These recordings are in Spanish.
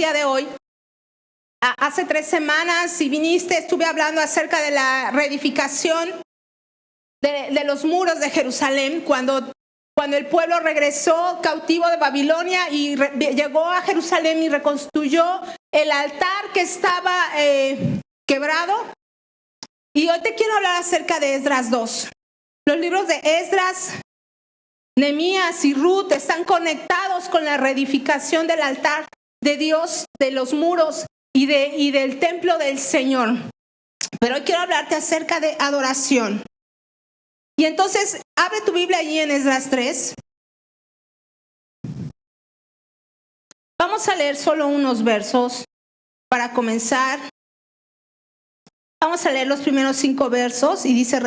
día de hoy. Hace 3 semanas, si viniste, estuve hablando acerca de la reedificación de los muros de Jerusalén, cuando el pueblo regresó cautivo de Babilonia y llegó a Jerusalén y reconstruyó el altar que estaba quebrado. Y hoy te quiero hablar acerca de Esdras 2. Los libros de Esdras, Nehemías y Ruth están conectados con la reedificación del altar de Dios, de los muros y del templo del Señor. Pero hoy quiero hablarte acerca de adoración. Y entonces, abre tu Biblia allí en Esdras 3. Vamos a leer solo unos versos para comenzar. Vamos a leer los primeros 5 versos y dice: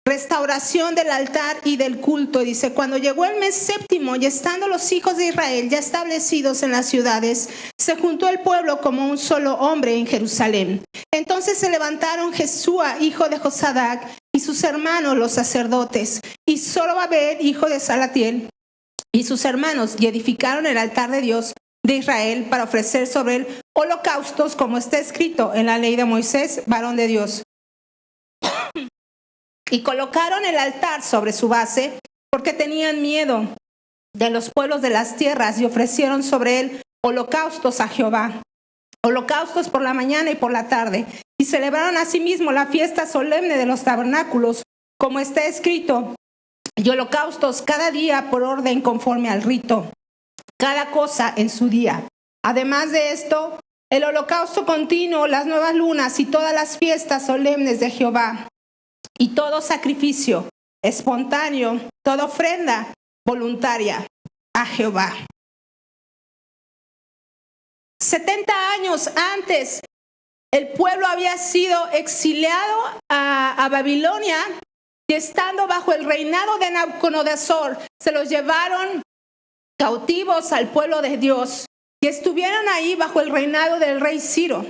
restauración del altar y del culto. Dice: cuando llegó el mes séptimo y estando los hijos de Israel ya establecidos en las ciudades, se juntó el pueblo como un solo hombre en Jerusalén. Entonces se levantaron Jesúa, hijo de Josadac, y sus hermanos los sacerdotes, y Zorobabel, hijo de Salatiel, y sus hermanos, y edificaron el altar de Dios de Israel para ofrecer sobre él holocaustos, como está escrito en la ley de Moisés, varón de Dios. Y colocaron el altar sobre su base, porque tenían miedo de los pueblos de las tierras, y ofrecieron sobre él holocaustos a Jehová, holocaustos por la mañana y por la tarde. Y celebraron asimismo la fiesta solemne de los tabernáculos, como está escrito, y holocaustos cada día por orden conforme al rito, cada cosa en su día. Además de esto, el holocausto continuo, las nuevas lunas y todas las fiestas solemnes de Jehová, y todo sacrificio espontáneo, toda ofrenda voluntaria a Jehová. 70 años antes, el pueblo había sido exiliado a Babilonia, y estando bajo el reinado de Nabucodonosor, se los llevaron cautivos al pueblo de Dios, y estuvieron ahí bajo el reinado del rey Ciro.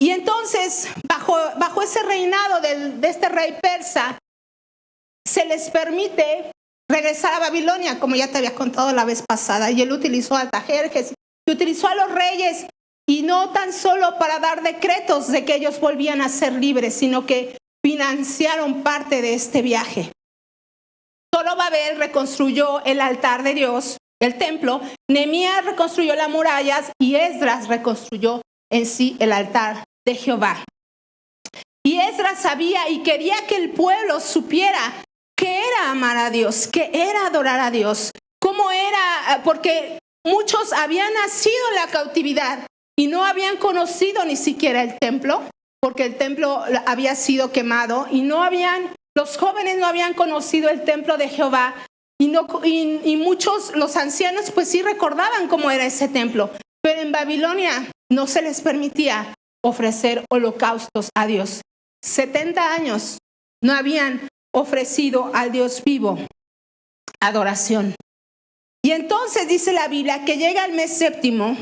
Y entonces, bajo ese reinado de este rey persa, se les permite regresar a Babilonia, como ya te había contado la vez pasada. Y él utilizó a Artajerjes, y utilizó a los reyes, y no tan solo para dar decretos de que ellos volvían a ser libres, sino que financiaron parte de este viaje. Zorobabel reconstruyó el altar de Dios, el templo. Nehemías reconstruyó las murallas, y Esdras reconstruyó en sí el altar de Jehová. Y Esdras sabía y quería que el pueblo supiera qué era amar a Dios, qué era adorar a Dios, cómo era, porque muchos habían nacido en la cautividad y no habían conocido ni siquiera el templo, porque el templo había sido quemado, y los jóvenes no habían conocido el templo de Jehová, y muchos, los ancianos, pues sí recordaban cómo era ese templo, pero en Babilonia no se les permitía ofrecer holocaustos a Dios. 70 años no habían ofrecido al Dios vivo adoración. Y entonces dice la Biblia que llega el mes séptimo.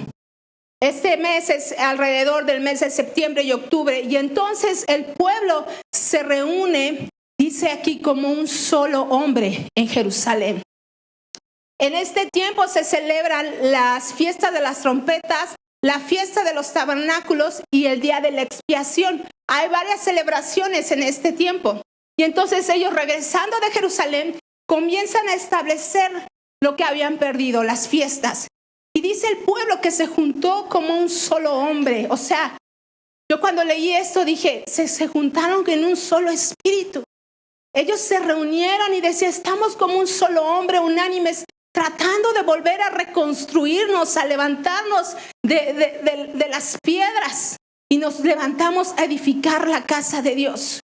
Este mes es alrededor del mes de septiembre y octubre, y entonces el pueblo se reúne, dice aquí, como un solo hombre en Jerusalén. En este tiempo se celebran las fiestas de las trompetas, la fiesta de los tabernáculos y el día de la expiación. Hay varias celebraciones en este tiempo. Y entonces ellos, regresando de Jerusalén, comienzan a establecer lo que habían perdido, las fiestas. Y dice el pueblo que se juntó como un solo hombre. O sea, yo cuando leí esto dije, se juntaron en un solo espíritu. Ellos se reunieron y decían, estamos como un solo hombre, unánimes, tratando de volver a reconstruirnos, a levantarnos de las piedras, y nos levantamos a edificar la casa de Dios.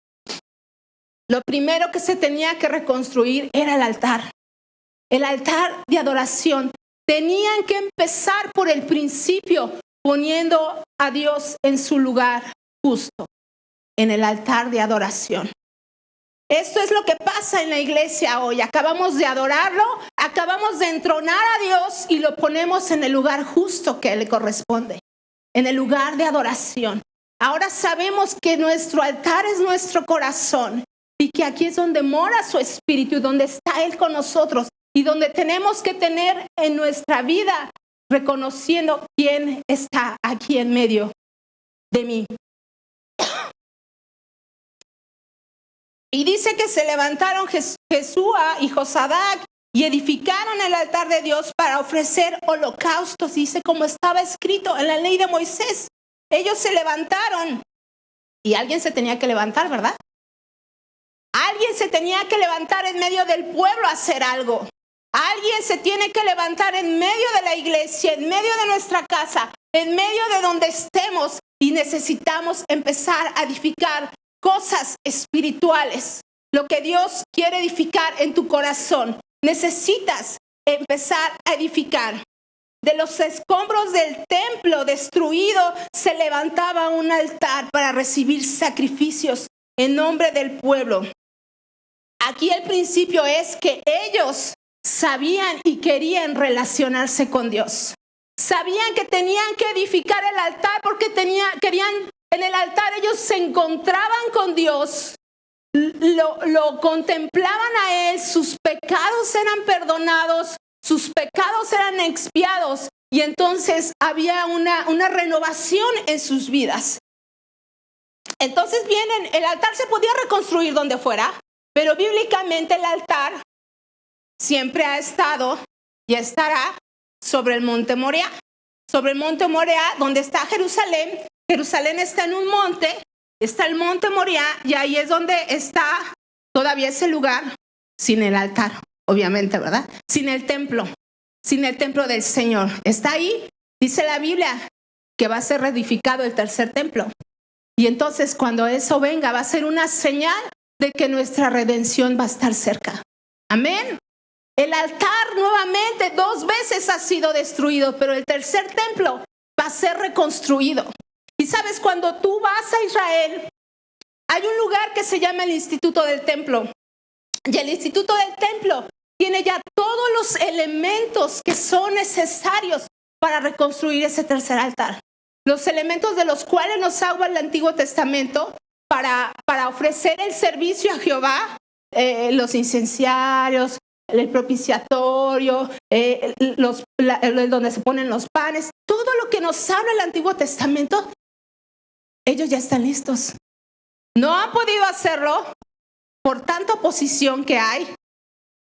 Lo primero que se tenía que reconstruir era el altar de adoración. Tenían que empezar por el principio, poniendo a Dios en su lugar justo, en el altar de adoración. Esto es lo que pasa en la iglesia hoy. Acabamos de adorarlo, acabamos de entronar a Dios y lo ponemos en el lugar justo que le corresponde, en el lugar de adoración. Ahora sabemos que nuestro altar es nuestro corazón, y que aquí es donde mora su espíritu, donde está Él con nosotros, y donde tenemos que tener en nuestra vida reconociendo quién está aquí en medio de mí. Y dice que se levantaron Jesúa y Josadac y edificaron el altar de Dios para ofrecer holocaustos. Dice como estaba escrito en la ley de Moisés. Ellos se levantaron y alguien se tenía que levantar, ¿verdad? Alguien se tenía que levantar en medio del pueblo a hacer algo. Alguien se tiene que levantar en medio de la iglesia, en medio de nuestra casa, en medio de donde estemos, y necesitamos empezar a edificar cosas espirituales. Lo que Dios quiere edificar en tu corazón, necesitas empezar a edificar. De los escombros del templo destruido se levantaba un altar para recibir sacrificios en nombre del pueblo. Aquí el principio es que ellos sabían y querían relacionarse con Dios. Sabían que tenían que edificar el altar porque querían, en el altar ellos se encontraban con Dios, lo contemplaban a Él, sus pecados eran perdonados, sus pecados eran expiados y entonces había una renovación en sus vidas. Entonces el altar se podía reconstruir donde fuera, pero bíblicamente el altar siempre ha estado y estará sobre el monte Moriah. Sobre el monte Moriah, donde está Jerusalén. Jerusalén está en un monte, está el monte Moriah y ahí es donde está todavía ese lugar sin el altar, obviamente, ¿verdad? Sin el templo del Señor. Está ahí, dice la Biblia, que va a ser reedificado el tercer templo. Y entonces cuando eso venga va a ser una señal de que nuestra redención va a estar cerca. Amén. El altar nuevamente 2 veces ha sido destruido, pero el tercer templo va a ser reconstruido. Y sabes, cuando tú vas a Israel, hay un lugar que se llama el Instituto del Templo. Y el Instituto del Templo tiene ya todos los elementos que son necesarios para reconstruir ese tercer altar. Los elementos de los cuales nos habla el Antiguo Testamento para ofrecer el servicio a Jehová, los incensarios, el propiciatorio, donde se ponen los panes, todo lo que nos habla el Antiguo Testamento, ellos ya están listos. No han podido hacerlo por tanta oposición que hay,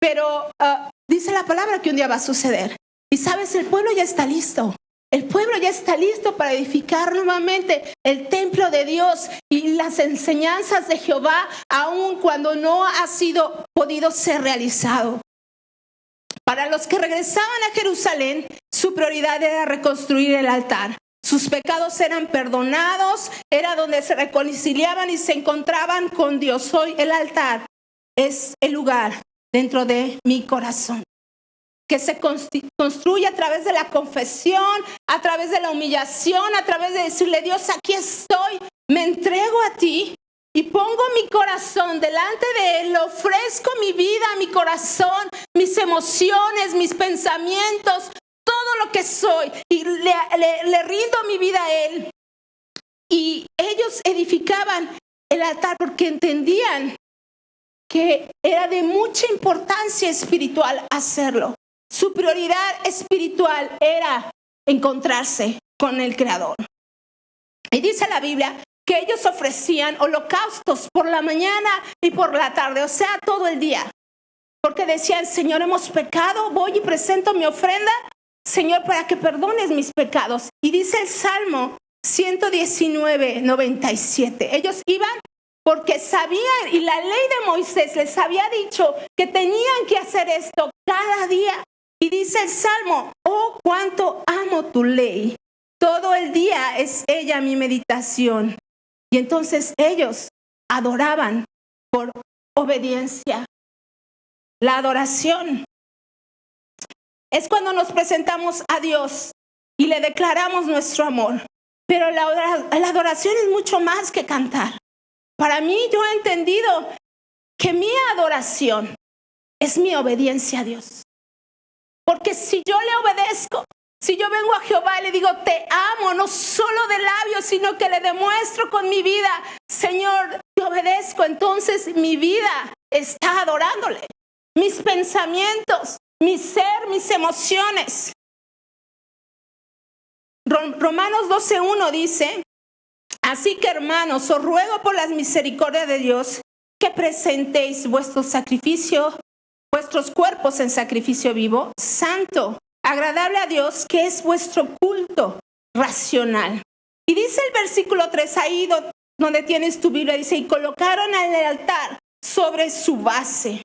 pero dice la palabra que un día va a suceder. Y sabes, el pueblo ya está listo. El pueblo ya está listo para edificar nuevamente el templo de Dios y las enseñanzas de Jehová, aun cuando no ha podido ser realizado. Para los que regresaban a Jerusalén, su prioridad era reconstruir el altar. Sus pecados eran perdonados, era donde se reconciliaban y se encontraban con Dios. Hoy el altar es el lugar dentro de mi corazón, que se construye a través de la confesión, a través de la humillación, a través de decirle: Dios, aquí estoy, me entrego a ti y pongo mi corazón delante de Él, le ofrezco mi vida, mi corazón, mis emociones, mis pensamientos, todo lo que soy, y le rindo mi vida a Él. Y ellos edificaban el altar porque entendían que era de mucha importancia espiritual hacerlo. Su prioridad espiritual era encontrarse con el Creador. Y dice la Biblia que ellos ofrecían holocaustos por la mañana y por la tarde, o sea, todo el día. Porque decían: Señor, hemos pecado, voy y presento mi ofrenda, Señor, para que perdones mis pecados. Y dice el Salmo 119:97. Ellos iban porque sabían, y la ley de Moisés les había dicho que tenían que hacer esto cada día. Y dice el Salmo: oh, cuánto amo tu ley. Todo el día es ella mi meditación. Y entonces ellos adoraban por obediencia. La adoración es cuando nos presentamos a Dios y le declaramos nuestro amor. Pero la adoración es mucho más que cantar. Para mí, yo he entendido que mi adoración es mi obediencia a Dios. Porque si yo le obedezco, si yo vengo a Jehová y le digo: te amo, no solo de labios, sino que le demuestro con mi vida: Señor, te obedezco, entonces mi vida está adorándole. Mis pensamientos, mi ser, mis emociones. Romanos 12:1 dice: así que, hermanos, os ruego por las misericordias de Dios que presentéis vuestros cuerpos en sacrificio vivo, santo, agradable a Dios, que es vuestro culto racional. Y dice el versículo 3, ahí donde tienes tu Biblia, dice: y colocaron el altar sobre su base.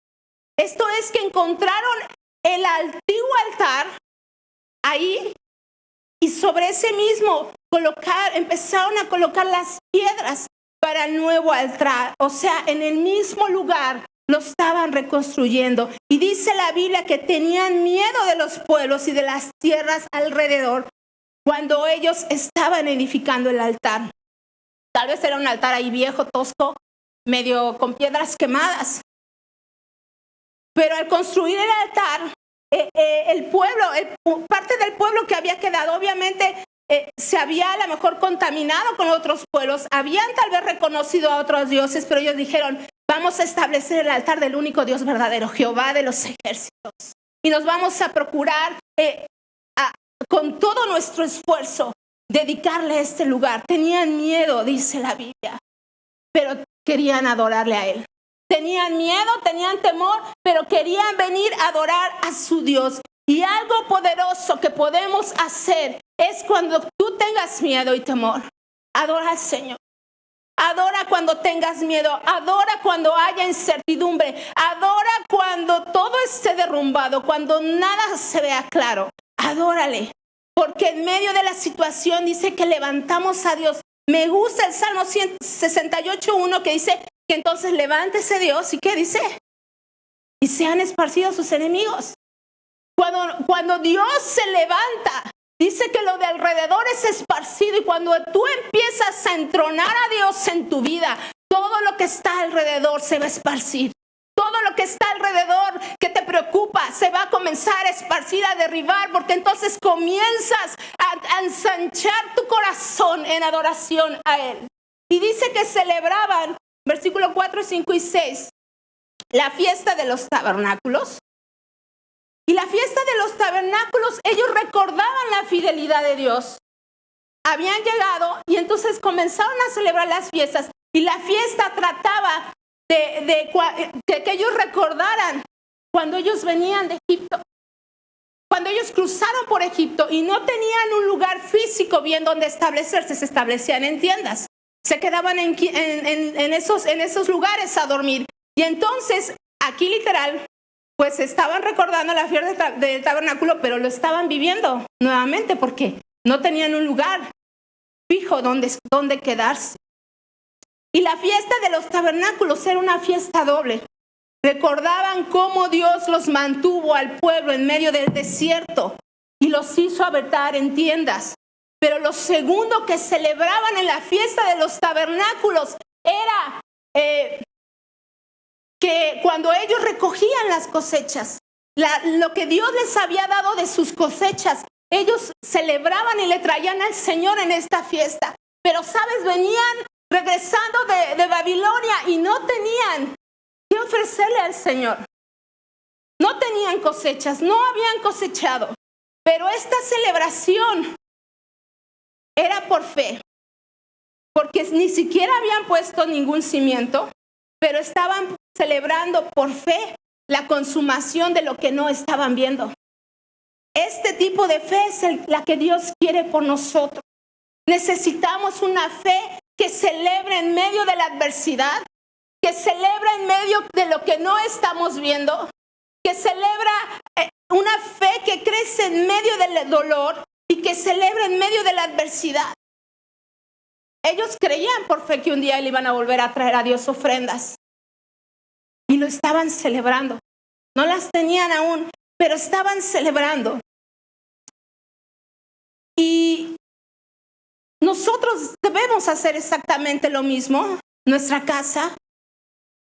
Esto es que encontraron el antiguo altar ahí, y sobre ese mismo empezaron a colocar las piedras para el nuevo altar. O sea, en el mismo lugar lo estaban reconstruyendo. Y dice la Biblia que tenían miedo de los pueblos y de las tierras alrededor cuando ellos estaban edificando el altar. Tal vez era un altar ahí viejo, tosco, medio con piedras quemadas. Pero al construir el altar, el pueblo, parte del pueblo que había quedado, obviamente se había a lo mejor contaminado con otros pueblos, habían tal vez reconocido a otros dioses, pero ellos dijeron: vamos a establecer el altar del único Dios verdadero, Jehová de los ejércitos, y nos vamos a procurar con todo nuestro esfuerzo dedicarle a este lugar. Tenían miedo, dice la Biblia, pero querían adorarle a Él. Tenían miedo, tenían temor, pero querían venir a adorar a su Dios. Y algo poderoso que podemos hacer es cuando tú tengas miedo y temor, adora al Señor. Adora cuando tengas miedo, adora cuando haya incertidumbre, adora cuando todo esté derrumbado, cuando nada se vea claro. Adórale, porque en medio de la situación dice que levantamos a Dios. Me gusta el Salmo 68:1 que dice que entonces levántese Dios, ¿y qué dice? Y sean esparcidos sus enemigos. Cuando Dios se levanta, dice que lo de alrededor es esparcido, y cuando tú empiezas a entronar a Dios en tu vida, todo lo que está alrededor se va a esparcir. Todo lo que está alrededor que te preocupa se va a comenzar a esparcir, a derribar, porque entonces comienzas a ensanchar tu corazón en adoración a Él. Y dice que celebraban, versículo 4, 5 y 6, la fiesta de los tabernáculos. Y la fiesta de los tabernáculos, ellos recordaban la fidelidad de Dios. Habían llegado y entonces comenzaron a celebrar las fiestas. Y la fiesta trataba de que ellos recordaran cuando ellos venían de Egipto. Cuando ellos cruzaron por Egipto y no tenían un lugar físico bien donde establecerse, se establecían en tiendas. Se quedaban en esos lugares a dormir. Y entonces, aquí literal, pues estaban recordando la fiesta del tabernáculo, pero lo estaban viviendo nuevamente porque no tenían un lugar fijo donde quedarse. Y la fiesta de los tabernáculos era una fiesta doble. Recordaban cómo Dios los mantuvo al pueblo en medio del desierto y los hizo habitar en tiendas. Pero lo segundo que celebraban en la fiesta de los tabernáculos era que cuando ellos recogían las cosechas, lo que Dios les había dado de sus cosechas, ellos celebraban y le traían al Señor en esta fiesta. Pero, ¿sabes? Venían regresando de Babilonia y no tenían que ofrecerle al Señor. No tenían cosechas, no habían cosechado. Pero esta celebración era por fe, porque ni siquiera habían puesto ningún cimiento, pero estaban celebrando por fe la consumación de lo que no estaban viendo. Este tipo de fe es la que Dios quiere por nosotros. Necesitamos una fe que celebre en medio de la adversidad, que celebra en medio de lo que no estamos viendo, que celebra una fe que crece en medio del dolor y que celebra en medio de la adversidad. Ellos creían por fe que un día le iban a volver a traer a Dios ofrendas. Y lo estaban celebrando. No las tenían aún, pero estaban celebrando. Y nosotros debemos hacer exactamente lo mismo. Nuestra casa.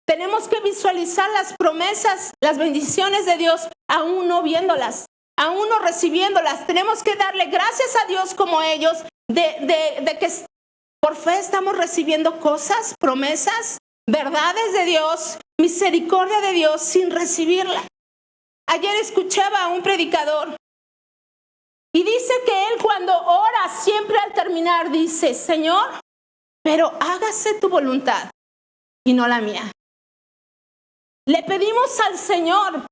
Tenemos que visualizar las promesas, las bendiciones de Dios, aún no viéndolas, aún no recibiéndolas. Tenemos que darle gracias a Dios como ellos, de que por fe estamos recibiendo cosas, promesas, verdades de Dios, misericordia de Dios sin recibirla. Ayer escuchaba a un predicador Y dice que él cuando ora, siempre al terminar dice, Señor, pero hágase tu voluntad y no la mía. Le pedimos al Señor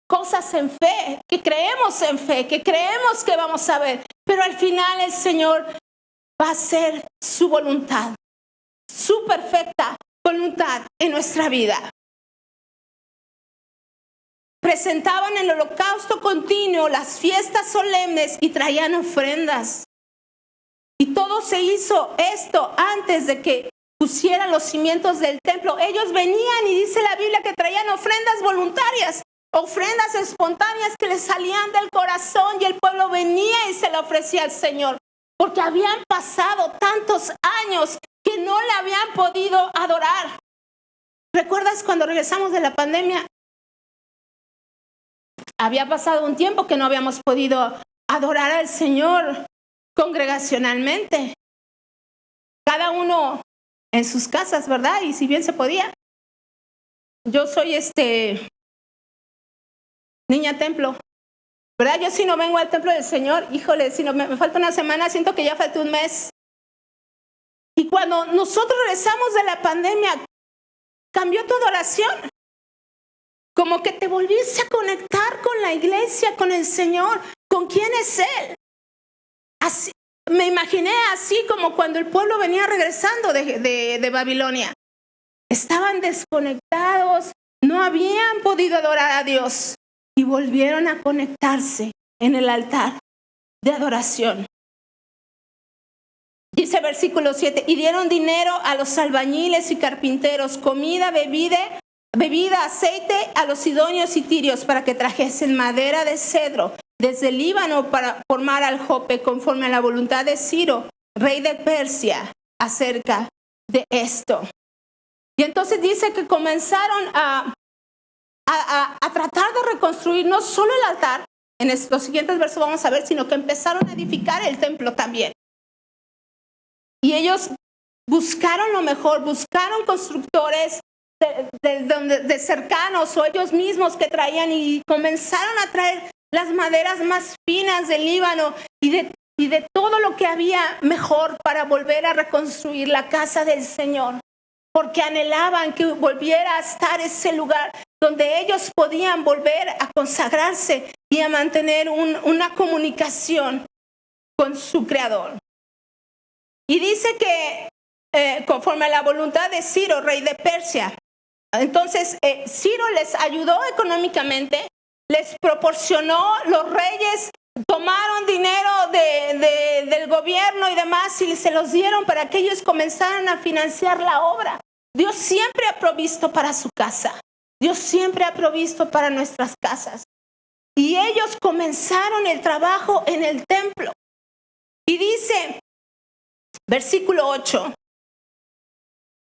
cosas en fe, que creemos en fe, que creemos que vamos a ver, pero al final el Señor va a hacer su voluntad, su perfecta voluntad en nuestra vida. Presentaban el holocausto continuo, las fiestas solemnes y traían ofrendas. Y todo se hizo esto antes de que pusieran los cimientos del templo. Ellos venían y dice la Biblia que traían ofrendas voluntarias, ofrendas espontáneas que les salían del corazón y el pueblo venía y se le ofrecía al Señor. Porque habían pasado tantos años que no le habían podido adorar. ¿Recuerdas cuando regresamos de la pandemia? Había pasado un tiempo que no habíamos podido adorar al Señor congregacionalmente. Cada uno en sus casas, ¿verdad? Y si bien se podía. Yo soy niña templo, ¿verdad? Yo si no vengo al templo del Señor, híjole, si no me falta una semana, siento que ya falta un mes. Y cuando nosotros regresamos de la pandemia, cambió tu adoración. Como que te volviste a conectar con la iglesia, con el Señor, con quién es Él. Así, me imaginé así como cuando el pueblo venía regresando de Babilonia. Estaban desconectados, no habían podido adorar a Dios y volvieron a conectarse en el altar de adoración. Dice versículo 7, y dieron dinero a los albañiles y carpinteros, comida, bebida, aceite a los sidonios y tirios para que trajesen madera de cedro desde el Líbano para formar al Jope conforme a la voluntad de Ciro, rey de Persia, acerca de esto. Y entonces dice que comenzaron a tratar de reconstruir no solo el altar, en los siguientes versos vamos a ver, sino que empezaron a edificar el templo también. Y ellos buscaron lo mejor, buscaron constructores de cercanos o ellos mismos que traían y comenzaron a traer las maderas más finas del Líbano y de todo lo que había mejor para volver a reconstruir la casa del Señor, porque anhelaban que volviera a estar ese lugar donde ellos podían volver a consagrarse y a mantener una comunicación con su Creador. Y dice que conforme a la voluntad de Ciro, rey de Persia, entonces Ciro les ayudó económicamente, les proporcionó, los reyes tomaron dinero del gobierno y demás y se los dieron para que ellos comenzaran a financiar la obra. Dios siempre ha provisto para su casa. Dios siempre ha provisto para nuestras casas. Y ellos comenzaron el trabajo en el templo. Y dice, versículo 8,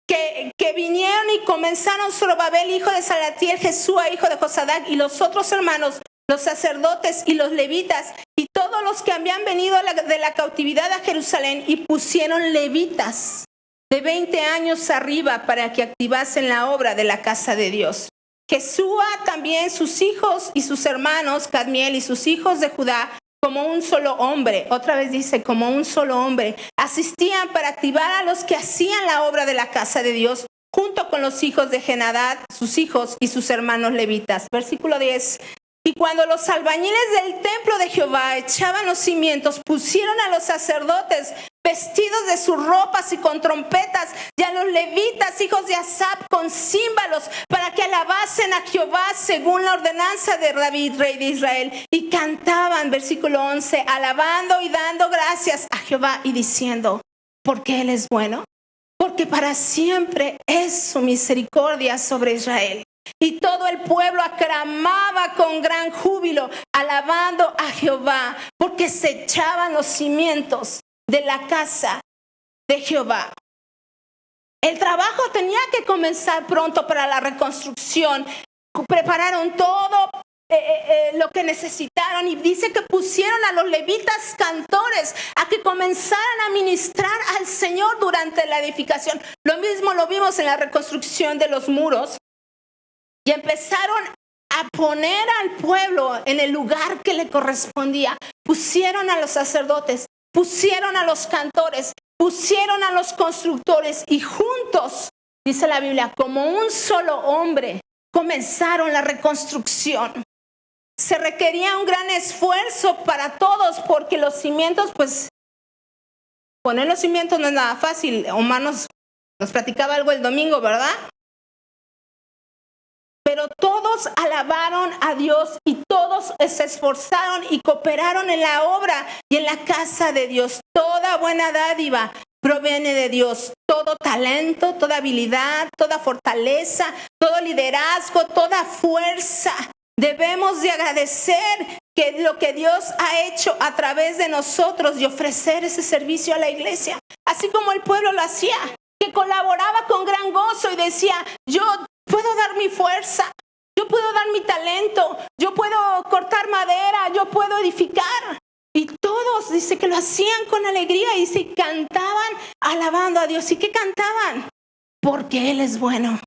que vinieron y comenzaron Zorobabel, hijo de Salatiel, Jesúa, hijo de Josadac, y los otros hermanos, los sacerdotes y los levitas, y todos los que habían venido de la cautividad a Jerusalén, y pusieron levitas de 20 años arriba para que activasen la obra de la casa de Dios. Jesúa también, sus hijos y sus hermanos, Cadmiel y sus hijos de Judá, como un solo hombre, otra vez dice, como un solo hombre, asistían para activar a los que hacían la obra de la casa de Dios, junto con los hijos de Genadad, sus hijos y sus hermanos levitas. Versículo 10. Y cuando los albañiles del templo de Jehová echaban los cimientos, pusieron a los sacerdotes vestidos de sus ropas y con trompetas, y a los levitas, hijos de Asaf, con címbalos, para que alabasen a Jehová según la ordenanza de David, rey de Israel. Y cantaban, versículo 11, alabando y dando gracias a Jehová y diciendo, porque Él es bueno, porque para siempre es su misericordia sobre Israel. Y todo el pueblo aclamaba con gran júbilo, alabando a Jehová, porque se echaban los cimientos de la casa de Jehová. El trabajo tenía que comenzar pronto para la reconstrucción. Prepararon todo lo que necesitaron y dice que pusieron a los levitas cantores a que comenzaran a ministrar al Señor durante la edificación. Lo mismo lo vimos en la reconstrucción de los muros. Y empezaron a poner al pueblo en el lugar que le correspondía. Pusieron a los sacerdotes, pusieron a los cantores, pusieron a los constructores y juntos, dice la Biblia, como un solo hombre, comenzaron la reconstrucción. Se requería un gran esfuerzo para todos porque los cimientos, pues, poner los cimientos no es nada fácil. Omar nos platicaba algo el domingo, ¿verdad? Pero todos alabaron a Dios y todos se esforzaron y cooperaron en la obra y en la casa de Dios. Toda buena dádiva proviene de Dios. Todo talento, toda habilidad, toda fortaleza, todo liderazgo, toda fuerza. Debemos de agradecer que lo que Dios ha hecho a través de nosotros y ofrecer ese servicio a la iglesia. Así como el pueblo lo hacía, que colaboraba con gran gozo y decía, yo puedo dar mi fuerza, yo puedo dar mi talento, yo puedo cortar madera, yo puedo edificar. Y todos, dice que lo hacían con alegría y se cantaban alabando a Dios. ¿Y qué cantaban? Porque Él es bueno.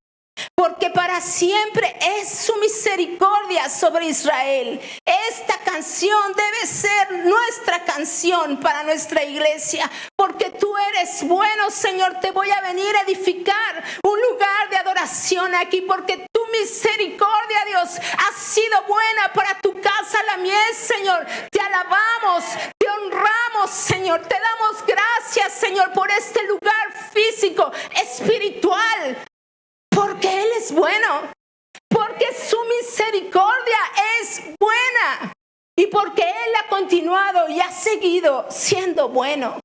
Porque para siempre es su misericordia sobre Israel. Esta canción debe ser nuestra canción para nuestra iglesia. Porque tú eres bueno, Señor. Te voy a venir a edificar un lugar de adoración aquí. Porque tu misericordia, Dios, ha sido buena para tu casa, la mía, Señor. Te alabamos, te honramos, Señor. Te damos gracias, Señor, por este lugar físico, espiritual. Porque Él es bueno, porque su misericordia es buena y porque Él ha continuado y ha seguido siendo bueno.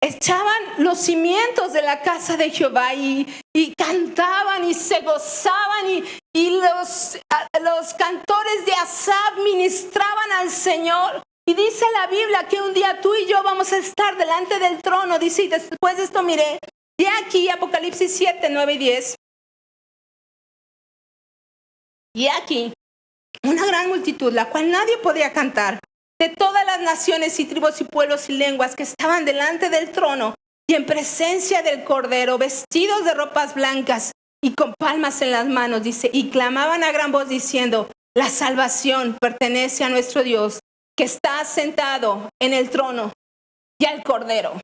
Echaban los cimientos de la casa de Jehová y cantaban y se gozaban y los cantores de Asaf ministraban al Señor. Y dice la Biblia que un día tú y yo vamos a estar delante del trono. Dice, y después de esto miré. Y aquí Apocalipsis 7, 9 y 10. Y aquí una gran multitud, la cual nadie podía cantar, de todas las naciones y tribus y pueblos y lenguas que estaban delante del trono y en presencia del Cordero, vestidos de ropas blancas y con palmas en las manos, dice, y clamaban a gran voz diciendo, la salvación pertenece a nuestro Dios, que está sentado en el trono y al Cordero.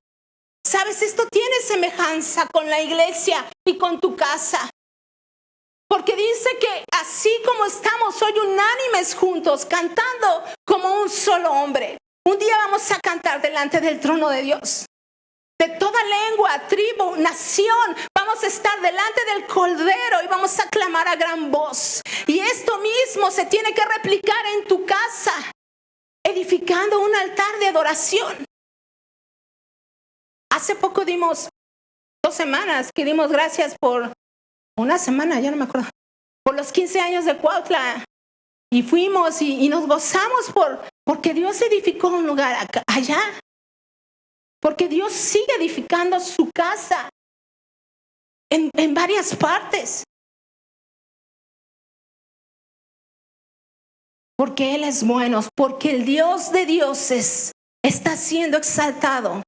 ¿Sabes? Esto tiene semejanza con la iglesia y con tu casa. Porque dice que así como estamos hoy unánimes juntos, cantando como un solo hombre, un día vamos a cantar delante del trono de Dios. De toda lengua, tribu, nación, vamos a estar delante del Cordero y vamos a clamar a gran voz. Y esto mismo se tiene que replicar en tu casa, edificando un altar de adoración. Hace poco dimos 2 semanas que dimos gracias por una semana, ya no me acuerdo, por los 15 años de Cuautla. Y fuimos y nos gozamos porque Dios edificó un lugar allá. Porque Dios sigue edificando su casa en varias partes. Porque Él es bueno, porque el Dios de dioses está siendo exaltado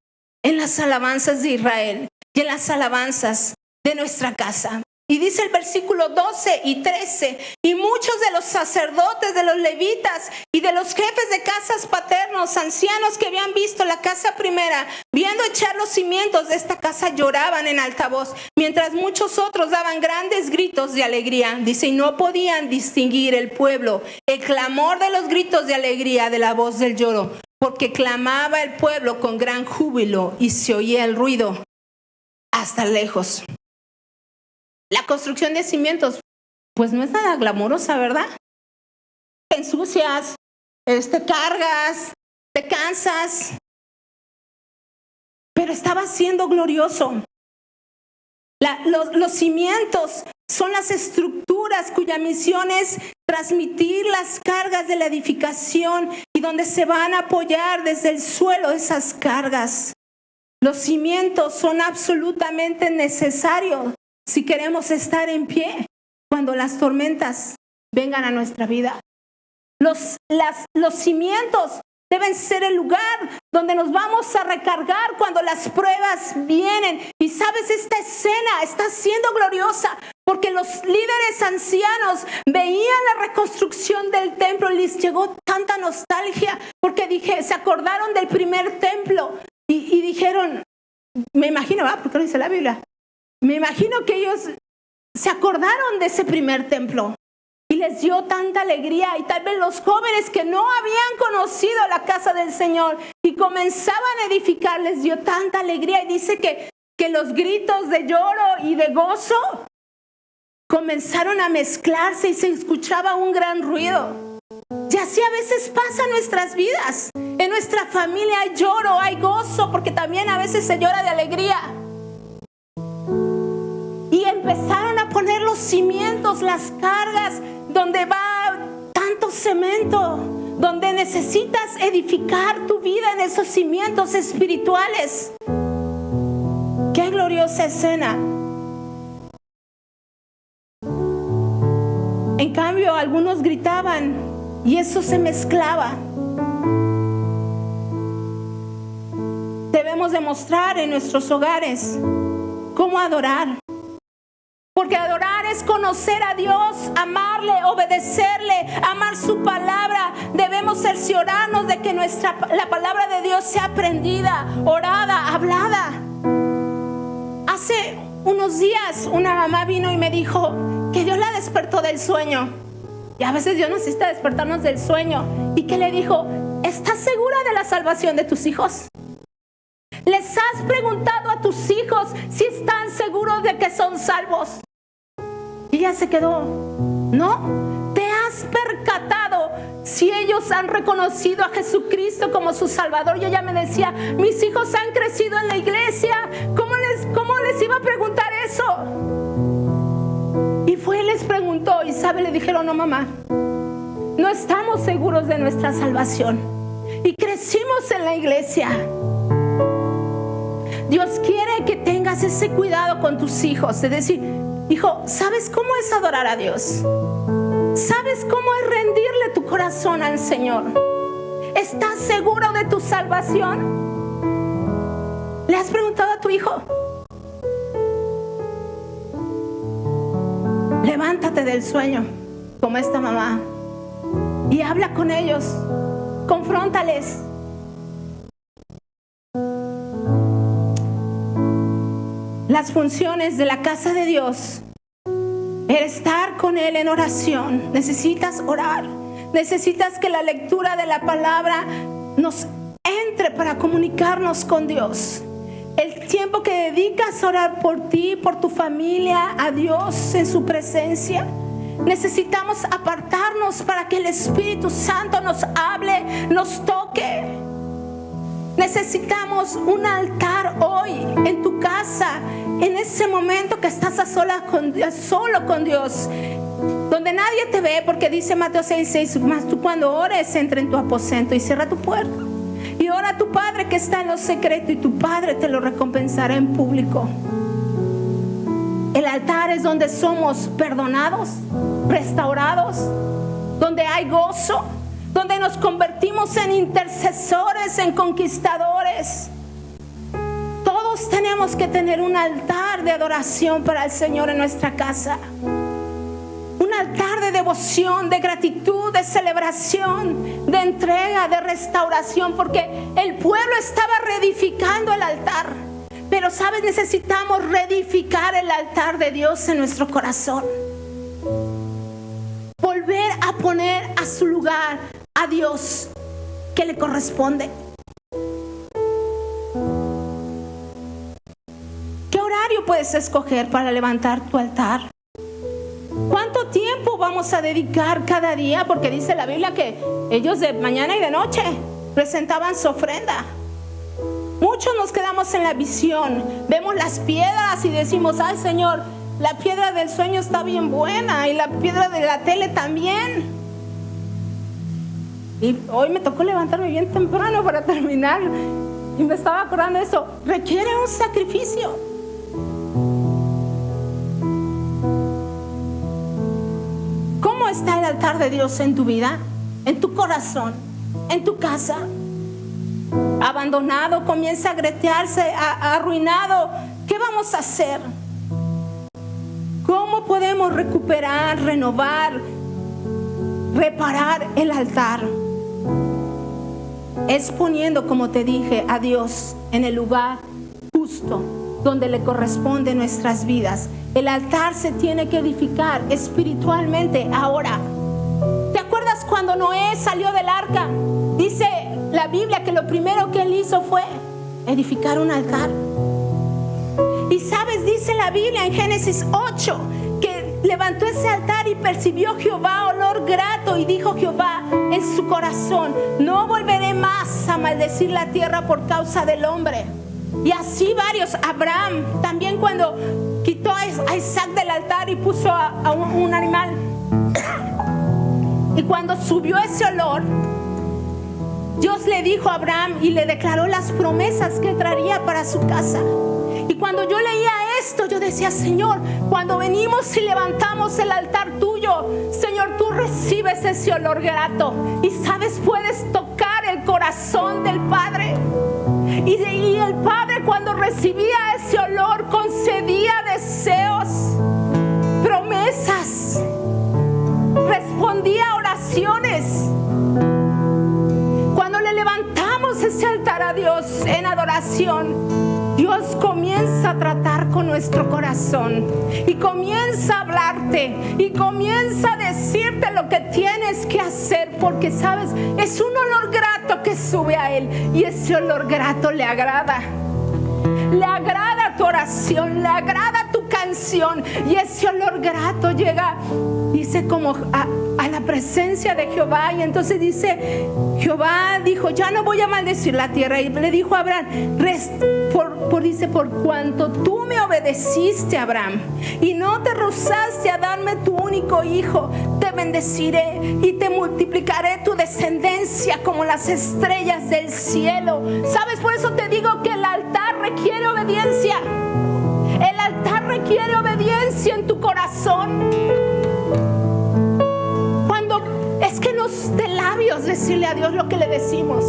en las alabanzas de Israel y en las alabanzas de nuestra casa. Y dice el versículo 12 y 13, y muchos de los sacerdotes, de los levitas y de los jefes de casas paternos, ancianos que habían visto la casa primera, viendo echar los cimientos de esta casa, lloraban en alta voz, mientras muchos otros daban grandes gritos de alegría. Dice, y no podían distinguir el pueblo el clamor de los gritos de alegría de la voz del lloro, porque clamaba el pueblo con gran júbilo y se oía el ruido hasta lejos. La construcción de cimientos, pues no es nada glamorosa, ¿verdad? Te ensucias, cargas, te cansas, pero estaba siendo glorioso. Los cimientos son las estructuras cuya misión es transmitir las cargas de la edificación y donde se van a apoyar desde el suelo esas cargas. Los cimientos son absolutamente necesarios si queremos estar en pie cuando las tormentas vengan a nuestra vida. Los cimientos deben ser el lugar donde nos vamos a recargar cuando las pruebas vienen. Y sabes, esta escena está siendo gloriosa Porque los líderes ancianos veían la reconstrucción del templo y les llegó tanta nostalgia, porque se acordaron del primer templo y dijeron, me imagino, porque lo dice la Biblia, me imagino que ellos se acordaron de ese primer templo y les dio tanta alegría. Y tal vez los jóvenes que no habían conocido la casa del Señor y comenzaban a edificar, les dio tanta alegría. Y dice que los gritos de lloro y de gozo comenzaron a mezclarse y se escuchaba un gran ruido. Y así a veces pasa en nuestras vidas. En nuestra familia hay lloro, hay gozo, porque también a veces se llora de alegría. Y empezaron a poner los cimientos, las cargas, donde va tanto cemento, donde necesitas edificar tu vida en esos cimientos espirituales. ¡Qué gloriosa escena! En cambio, algunos gritaban y eso se mezclaba. Debemos demostrar en nuestros hogares cómo adorar. Porque adorar es conocer a Dios, amarle, obedecerle, amar su palabra. Debemos cerciorarnos de que la palabra de Dios sea aprendida, orada, hablada. Hace unos días una mamá vino y me dijo que Dios la despertó del sueño. Y a veces Dios necesita despertarnos del sueño. Y que le dijo, ¿estás segura de la salvación de tus hijos? ¿Les has preguntado a tus hijos si están seguros de que son salvos? Y ella se quedó, ¿no? ¿Te has percatado si ellos han reconocido a Jesucristo como su Salvador? Y ella me decía, mis hijos han crecido en la iglesia. ¿Cómo les iba a preguntar eso? Y fue y les preguntó, y sabe, le dijeron, no mamá, no estamos seguros de nuestra salvación. Y crecimos en la iglesia. Dios quiere que tengas ese cuidado con tus hijos, de decir, hijo, ¿sabes cómo es adorar a Dios? ¿Sabes cómo es rendirle tu corazón al Señor? ¿Estás seguro de tu salvación? ¿Le has preguntado a tu hijo? Levántate del sueño, como esta mamá, y habla con ellos, confróntales. Las funciones de la casa de Dios, el estar con Él en oración. Necesitas orar, necesitas que la lectura de la palabra nos entre para comunicarnos con Dios. El tiempo que dedicas a orar por ti, por tu familia, a Dios en su presencia. Necesitamos apartarnos para que el Espíritu Santo nos hable, nos toque. Necesitamos un altar hoy en tu casa, en ese momento que estás solo con Dios, donde nadie te ve, porque dice Mateo 6:6, mas tú cuando ores entra en tu aposento y cierra tu puerta y ora a tu Padre que está en lo secreto, y tu Padre te lo recompensará en público. El altar es donde somos perdonados, restaurados, donde hay gozo, donde nos convertimos en intercesores, en conquistadores. Todos tenemos que tener un altar de adoración para el Señor en nuestra casa. Un altar de devoción, de gratitud, de celebración, de entrega, de restauración, porque el pueblo estaba reedificando el altar. Pero, ¿sabes? Necesitamos reedificar el altar de Dios en nuestro corazón. Volver a poner a su lugar a Dios que le corresponde. ¿Qué horario puedes escoger para levantar tu altar? ¿Cuánto tiempo vamos a dedicar cada día? Porque dice la Biblia que ellos de mañana y de noche presentaban su ofrenda. Muchos nos quedamos en la visión, vemos las piedras y decimos, ay Señor, la piedra del sueño está bien buena y la piedra de la tele también. Y hoy me tocó levantarme bien temprano para terminar y me estaba acordando de eso. Requiere un sacrificio. ¿Cómo está el altar de Dios en tu vida? En tu corazón, en tu casa. Abandonado, comienza a grietearse, arruinado. ¿Qué vamos a hacer? ¿Cómo podemos recuperar, renovar, reparar el altar? Es poniendo, como te dije, a Dios en el lugar justo donde le corresponde nuestras vidas. El altar se tiene que edificar espiritualmente ahora. ¿Te acuerdas cuando Noé salió del arca? Dice la Biblia que lo primero que él hizo fue edificar un altar. Y sabes, dice la Biblia en Génesis 8 que levantó ese altar y percibió Jehová olor grato, y dijo Jehová en su corazón: no volveré más a maldecir la tierra por causa del hombre. Y así varios. Abraham también, cuando quitó a Isaac del altar y puso a un animal, y cuando subió ese olor, Dios le dijo a Abraham y le declaró las promesas que traería para su casa. Y cuando yo leía esto, yo decía: Señor, cuando venimos y levantamos el altar tuyo, Señor, tú recibes ese olor grato. Y sabes, puedes tocar el corazón del Padre. Y el Padre, cuando recibía ese olor, concedía deseos, promesas, respondía a oraciones. Cuando le levantamos ese altar a Dios en adoración, Dios comienza a tratar con nuestro corazón y comienza a hablarte y comienza a decirte lo que tienes que hacer, porque sabes, es un olor grato que sube a Él, y ese olor grato le agrada. Le agrada tu oración, le agrada tu canción, y ese olor grato llega, dice, como a la presencia de Jehová. Y entonces dice, Jehová dijo: ya no voy a maldecir la tierra. Y le dijo a Abraham: dice, por cuanto tú me obedeciste, Abraham, y no te rehusaste a darme tu único hijo, te bendeciré y te multiplicaré tu descendencia como las estrellas del cielo. ¿Sabes? Por eso te digo que el altar requiere obediencia. El altar requiere obediencia en tu corazón. Cuando es que nos de labios decirle a Dios lo que le decimos,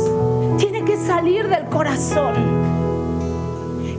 tiene que salir del corazón.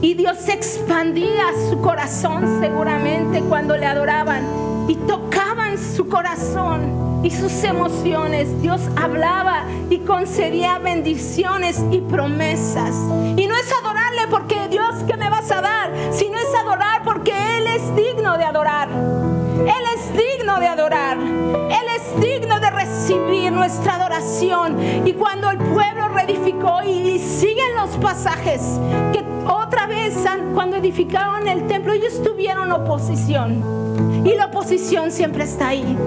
Y Dios expandía su corazón seguramente cuando le adoraban y tocaban su corazón y sus emociones. Dios hablaba y concedía bendiciones y promesas. Y no es adorarle porque Dios, ¿qué me vas a dar? Sino es adorar porque Él es digno de adorar. Él es digno de adorar. Él es digno de recibir nuestra adoración. Y cuando el pueblo reedificó, y siguen los pasajes que otra vez, cuando edificaron el templo, ellos tuvieron oposición, y la oposición siempre está ahí.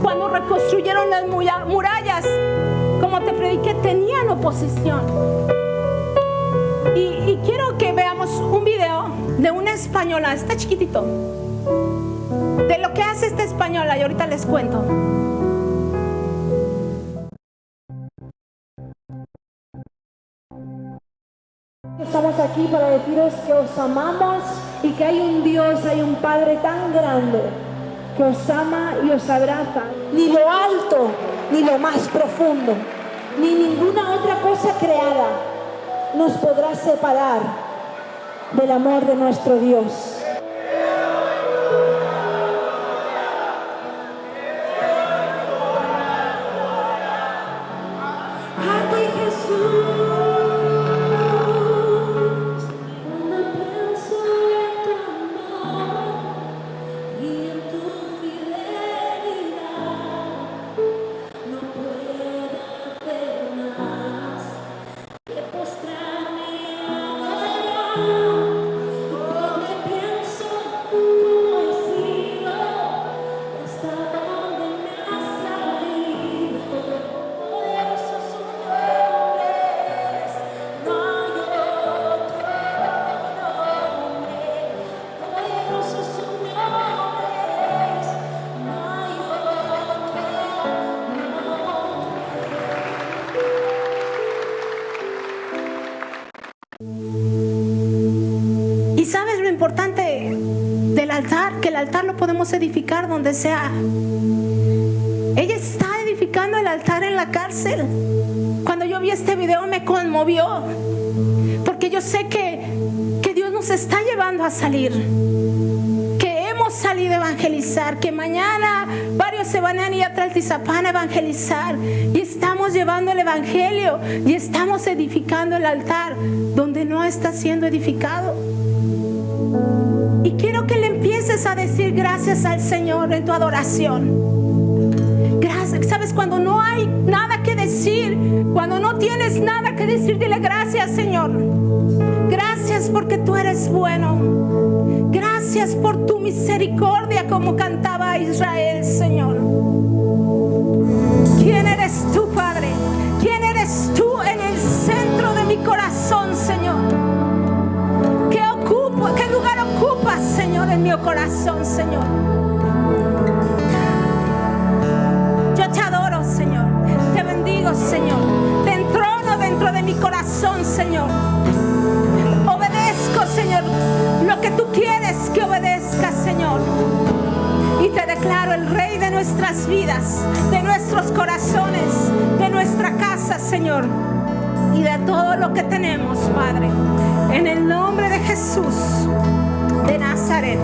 Cuando reconstruyeron las murallas, como te prediqué, tenían oposición. Y quiero que veamos un video de una española, está chiquitito, de lo que hace esta española, y ahorita les cuento. Estamos aquí para deciros que os amamos y que hay un Dios, hay un Padre tan grande que os ama y os abraza. Ni lo alto, ni lo más profundo, ni ninguna otra cosa creada nos podrá separar del amor de nuestro Dios. Que el altar lo podemos edificar donde sea. Ella está edificando el altar en la cárcel. Cuando yo vi este video me conmovió, porque yo sé que Dios nos está llevando a salir, que hemos salido a evangelizar. evangelizar, que mañana varios se van a ir a Tlaltizapán a evangelizar, y estamos llevando el evangelio y estamos edificando el altar donde no está siendo edificado. Y quiero que le empieces a decir gracias al Señor en tu adoración. Gracias. Sabes, cuando no hay nada que decir, cuando no tienes nada que decir, dile gracias, Señor. Gracias porque tú eres bueno. Gracias por tu misericordia, como cantaba Israel, Señor. ¿Quién eres tú, Padre? ¿Quién eres tú en el centro de mi corazón, Señor? ¿Qué lugar ocupas, Señor, en mi corazón, Señor? Yo te adoro, Señor. Te bendigo, Señor. Te entrono dentro de mi corazón, Señor. Obedezco, Señor, lo que tú quieres que obedezca, Señor. Y te declaro el Rey de nuestras vidas, de nuestros corazones, de nuestra casa, Señor, y de todo lo que tenemos, Padre. En el nombre de Jesús de Nazaret.